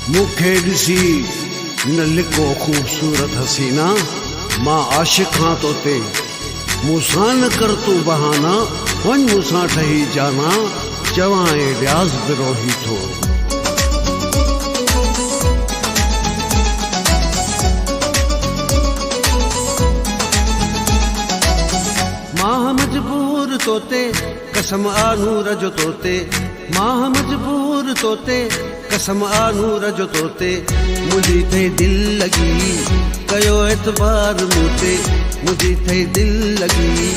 मुखे ॾिसी न लिको खूबसूरत हसीना, मां आशिक़ हाँ तोते, मूंसां न कर तू बहाना, वञ मूंसां ठही जाना, जवां ए ड्यास बिरोही थो। मां मजबूर तोते कसम आ नूर जो तोते, मां मजबूर तोते कसम आ नूर जो तोते, मुझी थे दिल लगी कयो एतबार मूते, मुझी थे दिल लगी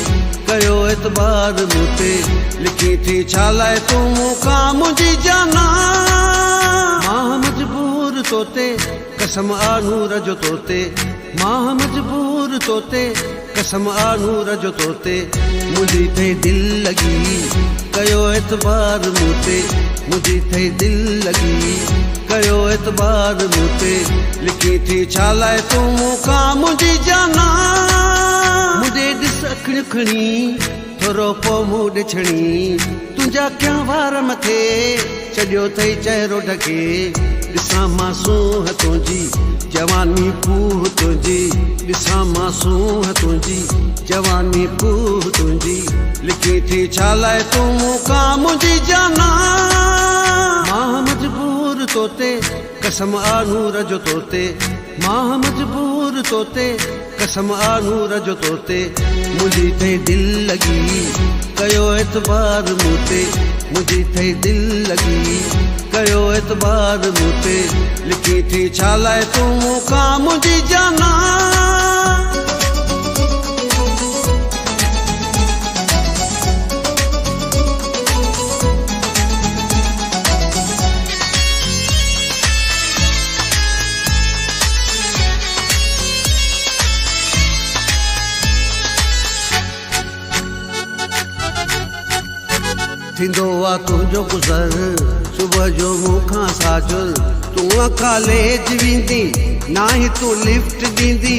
कयो एतबार मूते, लिखी थी छालाए तू मूंखां मुझी जाना। मां मजबूर तोते कसम आ नूर जो तोते, मां मजबूर तोते कसम आ नूर जो तोते, मुझी थे दिल लगी कयो एतबार मूते, मुझी थे दिल लगी कयो एतबार मूते, लिखी थी छालाए तू मूंखां मुझी जाना। मुझे ॾिस अखियूं खणी थोरो पोइ मूं ॾिछणी, तुंहिंजा क्या वार मथे छॾियो अथई चहिरो ढके, ॾिसां मासूं तुंहिंजी जवानी पूह तुंहिंजी, ॾिसां मासूं तुंहिंजी जवानी पूह तुंहिंजी, लिखी थी छालाए तू मूंखां मुझी जाना। मां मजबूर तोते कसम आ नूर जो तोते, मां मजबूर तोते कसम आ नूर जो तोते, मुझी थे दिल लगी कयो एतबार मूते, मुझी थे दिल लगी कयो एतबार मूते, लिखी थी छालाए तू मूंखां मुझी जाना। थींदो आ तुंहिंजो गुज़र सुबुह जो मूंखां साजुल, तूं कॉलेज वेंदी नाहीं तूं लिफ्ट ॾींदी,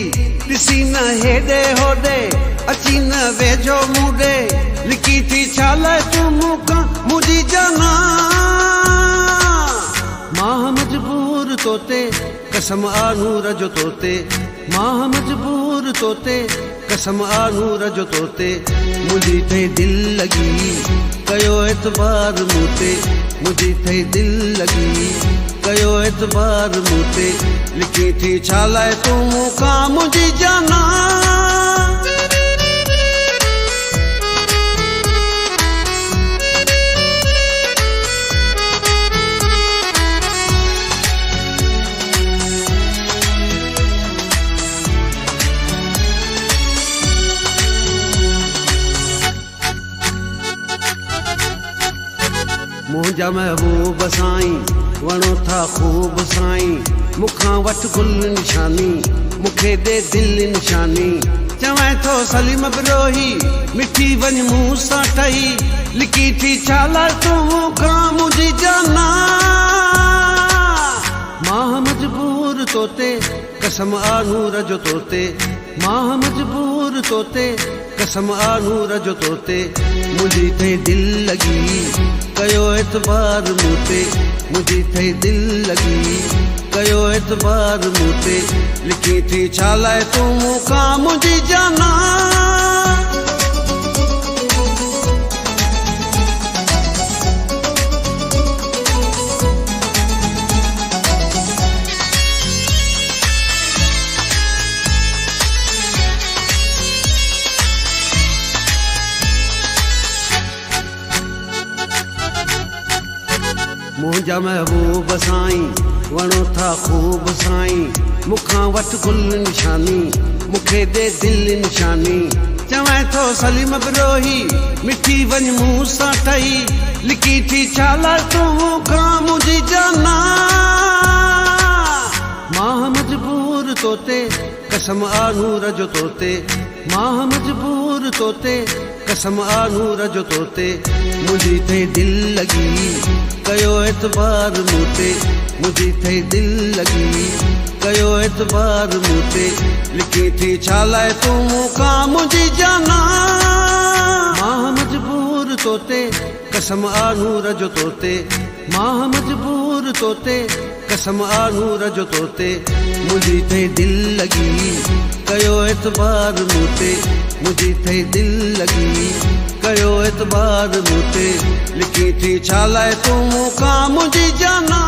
ॾिसी न हेॾे होॾे अची न वेझो मूंॾे, लिखी थी छालाए तू मूंखां मुझी जाना। मां मजबूर तोते कसम आ नूर जो तोते, मां मजबूर तोते कसम आ नूर जो तोते, मुझी थे दिल लगी कयो एतबार मूते, मुझी थे दिल लगी कयो एतबार मूते, लिखी थी छालाए तू मूंखां मुझी जाना। मुंहिंजा महबूब साईं वणो था खूब साईं, मूंखां वठ गुल निशानी मूंखे ॾे दिल निशानी, चवां थो सलीम बिरोही मिठी वञ मूं सां ठही, लिखी थी छालाए तू मूंखां मुझी जाना। मां मजबूर तोते कसम आ नूर जो तोते, मां मजबूर तोते कसम आ नूर जो तोते, मुझी थे दिल लगी कयो एतबार मूते, मुझी थे दिल लगी कयो एतबार मूते, लिखी थी छालाए तू मूंखां मुझी जाना। मुंहिंजा महबूब साईं वणो था खूब साईं, मूंखां वठ गुल निशानी मूंखे ॾे दिल निशानी, चवां थो सलीम बिरोही मिठी वञ मूं सां ठही, लिखी थी छालाए तू मूंखां मुझी जाना। मां मजबूर तोते कसम आ नूर जो तोते, मां मजबूर तोते कसम आ नूर जो तोते, मुझी थे दिल लगी कयो एतबार मूते, मुझी थे दिल लगी कयो एतबार मूते, लिखी थी छालाए तू मूंखां मुझी जाना। मां मजबूर तोते कसम आ नूर जो तोते, मां मजबूर तोते कसम आनू रजो तोते मुझी थे दिल लगी कयो एतबार मूते मुझी थे दिल लगी कयो एतबार मूते लिखी थी छालाए तू मूंखां मुझी जाना